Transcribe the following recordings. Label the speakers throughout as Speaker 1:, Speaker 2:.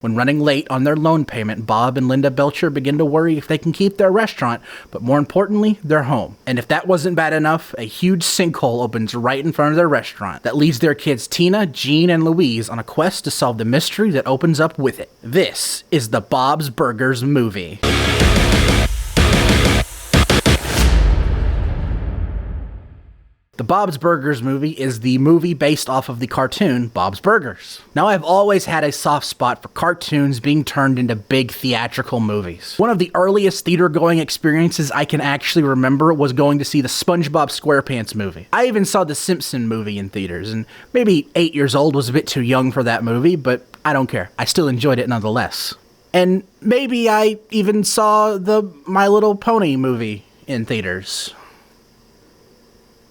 Speaker 1: When running late on their loan payment, Bob and Linda Belcher begin to worry if they can keep their restaurant, but more importantly, their home. And if that wasn't bad enough, a huge sinkhole opens right in front of their restaurant that leads their kids Tina, Jean, and Louise on a quest to solve the mystery that opens up with it. This is the Bob's Burgers movie. The Bob's Burgers movie is the movie based off of the cartoon Bob's Burgers. Now, I've always had a soft spot for cartoons being turned into big theatrical movies. One of the earliest theater-going experiences I can actually remember was going to see the SpongeBob SquarePants movie. I even saw the Simpson movie in theaters, and maybe 8 years old was a bit too young for that movie, but I don't care. I still enjoyed it nonetheless. And maybe I even saw the My Little Pony movie in theaters.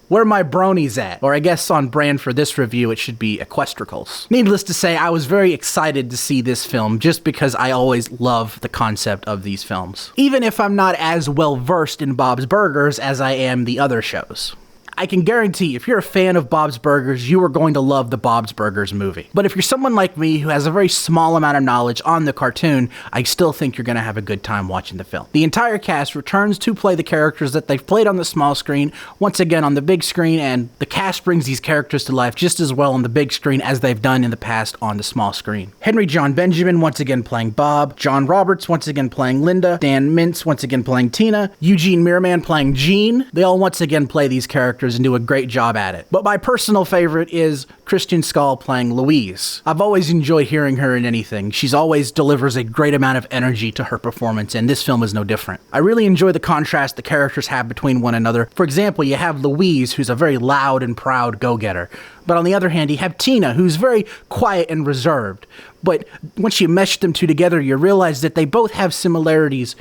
Speaker 1: Where my bronies at? Or I guess on brand for this review, it should be Equestricals. Needless to say, I was very excited to see this film just because I always love the concept of these films. Even if I'm not as well versed in Bob's Burgers as I am the other shows. I can guarantee if you're a fan of Bob's Burgers, you are going to love the Bob's Burgers movie. But if you're someone like me who has a very small amount of knowledge on the cartoon, I still think you're going to have a good time watching the film. The entire cast returns to play the characters that they've played on the small screen, once again on the big screen, and the cast brings these characters to life just as well on the big screen as they've done in the past on the small screen. Henry John Benjamin once again playing Bob, John Roberts once again playing Linda, Dan Mintz once again playing Tina, Eugene Mirman playing Jean. They all once again play these characters and do a great job at it. But my personal favorite is Christian Skull playing Louise. I've always enjoyed hearing her in anything. She's always delivers a great amount of energy to her performance, and this film is no different. I really enjoy the contrast the characters have between one another. For example, you have Louise, who's a very loud and proud go-getter. But on the other hand, you have Tina, who's very quiet and reserved. But once you mesh them two together, you realize that they both have similarities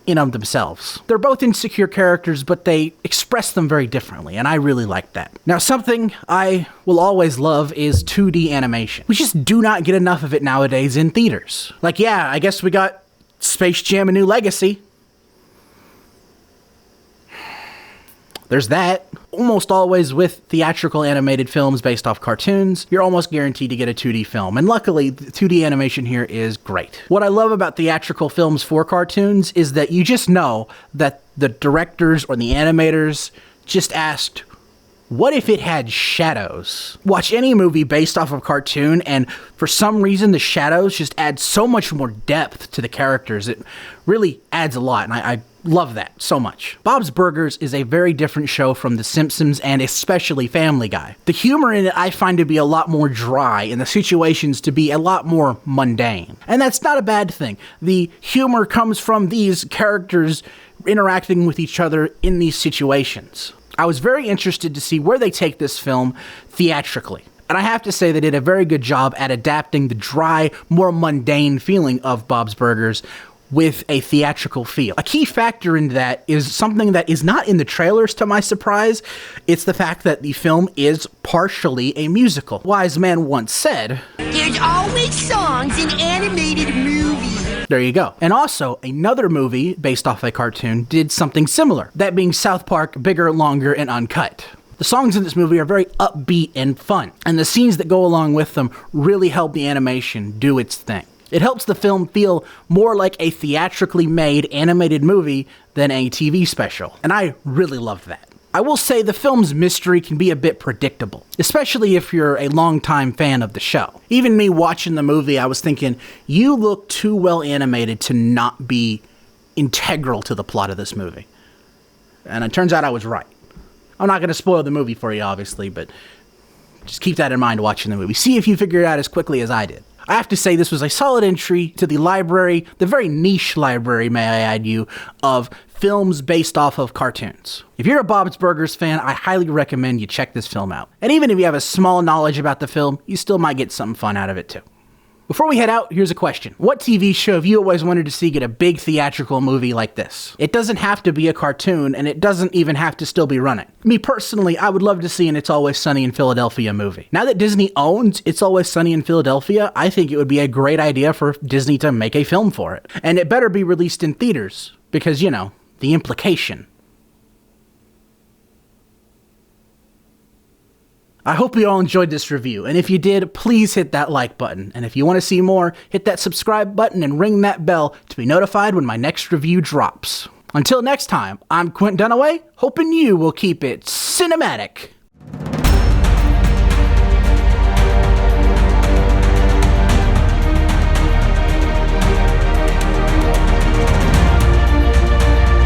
Speaker 1: in of themselves. They're both insecure characters, but they express them very differently, and I really like that. Now, something I will always love is 2D animation. We just do not get enough of it nowadays in theaters. Like, yeah, I guess we got Space Jam: A New Legacy. There's that. Almost always with theatrical animated films based off cartoons, you're almost guaranteed to get a 2D film. And luckily, the 2D animation here is great. What I love about theatrical films for cartoons is that you just know that the directors or the animators just asked, what if it had shadows? Watch any movie based off of cartoon, and for some reason, the shadows just add so much more depth to the characters. It really adds a lot, and I love that so much. Bob's Burgers is a very different show from The Simpsons and especially Family Guy. The humor in it I find to be a lot more dry and the situations to be a lot more mundane. And that's not a bad thing. The humor comes from these characters interacting with each other in these situations. I was very interested to see where they take this film theatrically. And I have to say they did a very good job at adapting the dry, more mundane feeling of Bob's Burgers with a theatrical feel. A key factor in that is something that is not in the trailers, to my surprise. It's the fact that the film is partially a musical. Wise man once said, "There's always songs in animated movies." There you go. And also, another movie based off a cartoon did something similar, that being South Park: Bigger, Longer, and Uncut. The songs in this movie are very upbeat and fun, and the scenes that go along with them really help the animation do its thing. It helps the film feel more like a theatrically made animated movie than a TV special, and I really love that. I will say the film's mystery can be a bit predictable, especially if you're a longtime fan of the show. Even me watching the movie, I was thinking, you look too well animated to not be integral to the plot of this movie. And it turns out I was right. I'm not going to spoil the movie for you, obviously, but just keep that in mind watching the movie. See if you figure it out as quickly as I did. I have to say this was a solid entry to the library, the very niche library, may I add you, of films based off of cartoons. If you're a Bob's Burgers fan, I highly recommend you check this film out. And even if you have a small knowledge about the film, you still might get something fun out of it too. Before we head out, here's a question. What TV show have you always wanted to see get a big theatrical movie like this? It doesn't have to be a cartoon, and it doesn't even have to still be running. Me personally, I would love to see an It's Always Sunny in Philadelphia movie. Now that Disney owns It's Always Sunny in Philadelphia, I think it would be a great idea for Disney to make a film for it. And it better be released in theaters, because, you know, the implication. I hope you all enjoyed this review, and if you did, please hit that like button. And if you want to see more, hit that subscribe button and ring that bell to be notified when my next review drops. Until next time, I'm Quint Dunaway, hoping you will keep it cinematic.